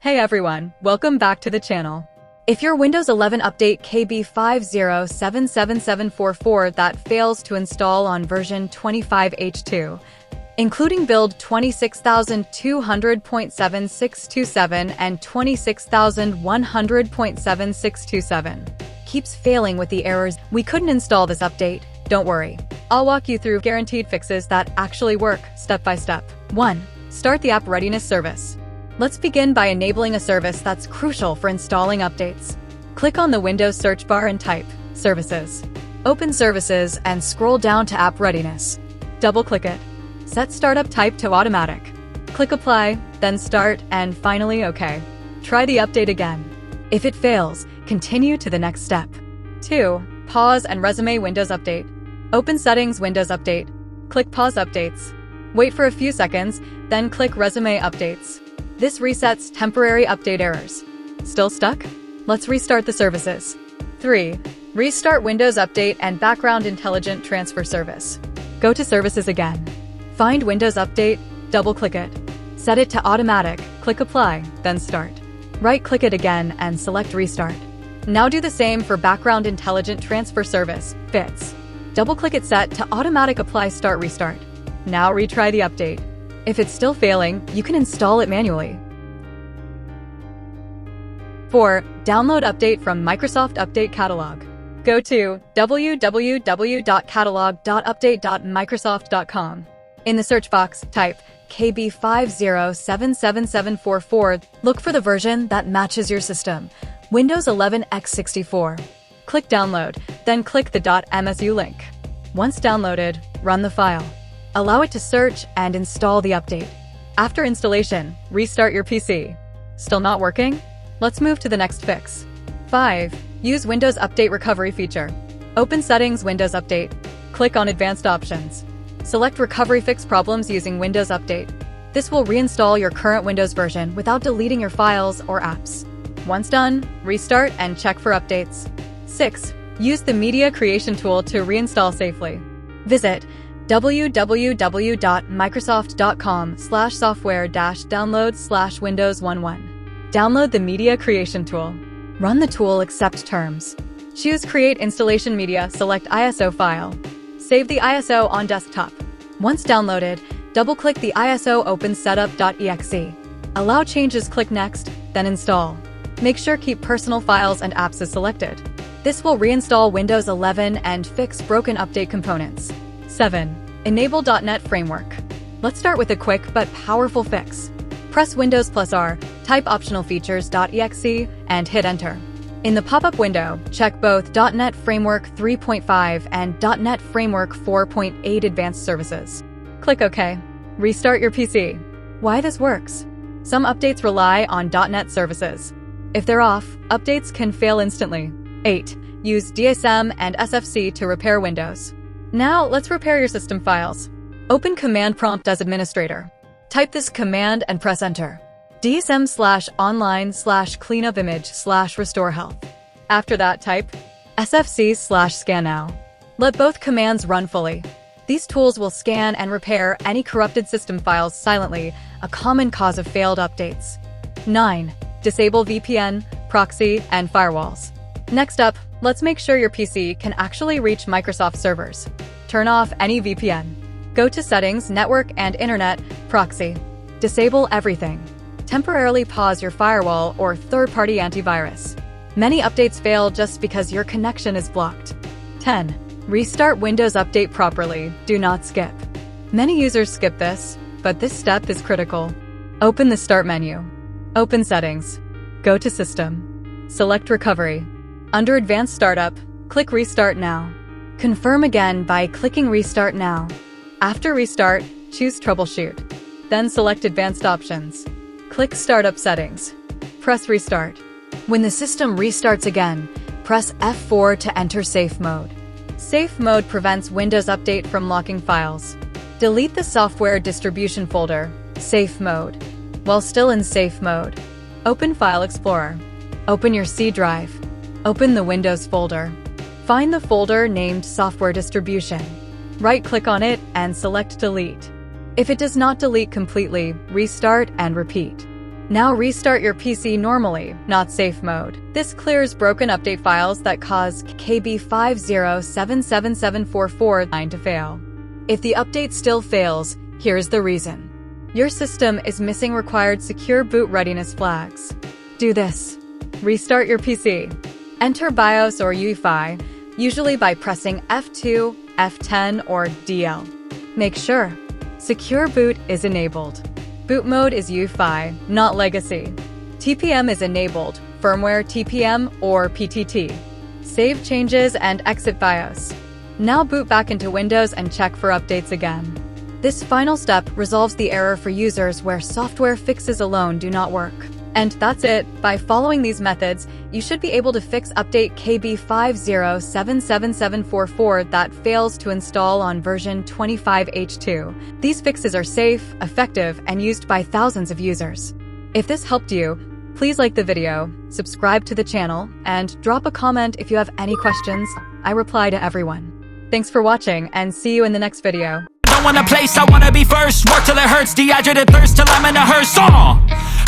Hey everyone, welcome back to the channel. If your Windows 11 update KB5077744 that fails to install on version 25H2, including build 26200.7627 and 26100.7627, keeps failing with the errors, we couldn't install this update, don't worry. I'll walk you through guaranteed fixes that actually work, step by step. 1. Start the app readiness service. Let's begin by enabling a service that's crucial for installing updates. Click on the Windows search bar and type Services. Open Services and scroll down to App Readiness. Double-click it. Set Startup Type to Automatic. Click Apply, then Start, and finally OK. Try the update again. If it fails, continue to the next step. 2. Pause and resume Windows Update. Open Settings Windows Update. Click Pause Updates. Wait for a few seconds, then click Resume Updates. This resets temporary update errors. Still stuck? Let's restart the services. 3. Restart Windows Update and Background Intelligent Transfer Service. Go to Services again. Find Windows Update, double-click it. Set it to Automatic, click Apply, then Start. Right-click it again and select Restart. Now do the same for Background Intelligent Transfer Service, BITS. Double-click it set to Automatic Apply Start Restart. Now retry the update. If it's still failing, you can install it manually. 4. Download update from Microsoft Update Catalog. Go to www.catalog.update.microsoft.com. In the search box, type KB5077744. Look for the version that matches your system, Windows 11 x64. Click Download, then click the .msu link. Once downloaded, run the file. Allow it to search and install the update. After installation, restart your PC. Still not working? Let's move to the next fix. 5. Use Windows Update Recovery feature. Open Settings Windows Update. Click on Advanced Options. Select Recovery Fix Problems using Windows Update. This will reinstall your current Windows version without deleting your files or apps. Once done, restart and check for updates. 6. Use the Media Creation tool to reinstall safely. Visit www.microsoft.com/software-download/Windows11. Download the Media Creation tool. Run the tool, accept terms. Choose Create Installation Media, select ISO file. Save the ISO on desktop. Once downloaded, double-click the ISO, open setup.exe. Allow changes, click Next, then Install. Make sure Keep Personal Files and Apps is selected. This will reinstall Windows 11 and fix broken update components. 7. Enable .NET Framework. Let's start with a quick but powerful fix. Press Windows +R, type optional features.exe, and hit Enter. In the pop-up window, check both .NET Framework 3.5 and .NET Framework 4.8 Advanced Services. Click OK. Restart your PC. Why this works? Some updates rely on .NET services. If they're off, updates can fail instantly. 8. Use DISM and SFC to repair Windows. Now, let's repair your system files. Open Command Prompt as administrator. Type this command and press Enter. DISM/online/cleanupimage/restore health. After that, type SFC/scannow. Let both commands run fully. These tools will scan and repair any corrupted system files silently, a common cause of failed updates. 9. Disable VPN, proxy, and firewalls. Next up, let's make sure your PC can actually reach Microsoft servers. Turn off any VPN. Go to Settings, Network and Internet, Proxy. Disable everything. Temporarily pause your firewall or third-party antivirus. Many updates fail just because your connection is blocked. 10. Restart Windows Update properly. Do not skip. Many users skip this, but this step is critical. Open the Start menu. Open Settings. Go to System. Select Recovery. Under Advanced Startup, click Restart Now. Confirm again by clicking Restart Now. After restart, choose Troubleshoot. Then select Advanced Options. Click Startup Settings. Press Restart. When the system restarts again, press F4 to enter Safe Mode. Safe Mode prevents Windows Update from locking files. Delete the Software Distribution folder, Safe Mode. While still in Safe Mode, open File Explorer. Open your C drive. Open the Windows folder. Find the folder named Software Distribution. Right-click on it and select Delete. If it does not delete completely, restart and repeat. Now restart your PC normally, not safe mode. This clears broken update files that cause KB5077744 to fail. If the update still fails, here's the reason. Your system is missing required secure boot readiness flags. Do this. Restart your PC. Enter BIOS or UEFI, usually by pressing F2, F10, or DL. Make sure Secure Boot is enabled. Boot mode is UEFI, not Legacy. TPM is enabled, firmware TPM or PTT. Save changes and exit BIOS. Now boot back into Windows and check for updates again. This final step resolves the error for users where software fixes alone do not work. And that's it. By following these methods, you should be able to fix update KB5077744 that fails to install on version 25H2. These fixes are safe, effective, and used by thousands of users. If this helped you, please like the video, subscribe to the channel, and drop a comment if you have any questions. I reply to everyone. Thanks for watching, and see you in the next video. I want a place, I wanna be first. Work till it hurts, dehydrated thirst till I'm in a hearse.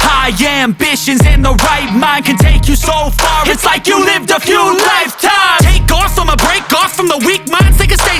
High ambitions and the right mind can take you so far. It's like you lived a few lifetimes. Take off from a break off from the weak minds. Take a step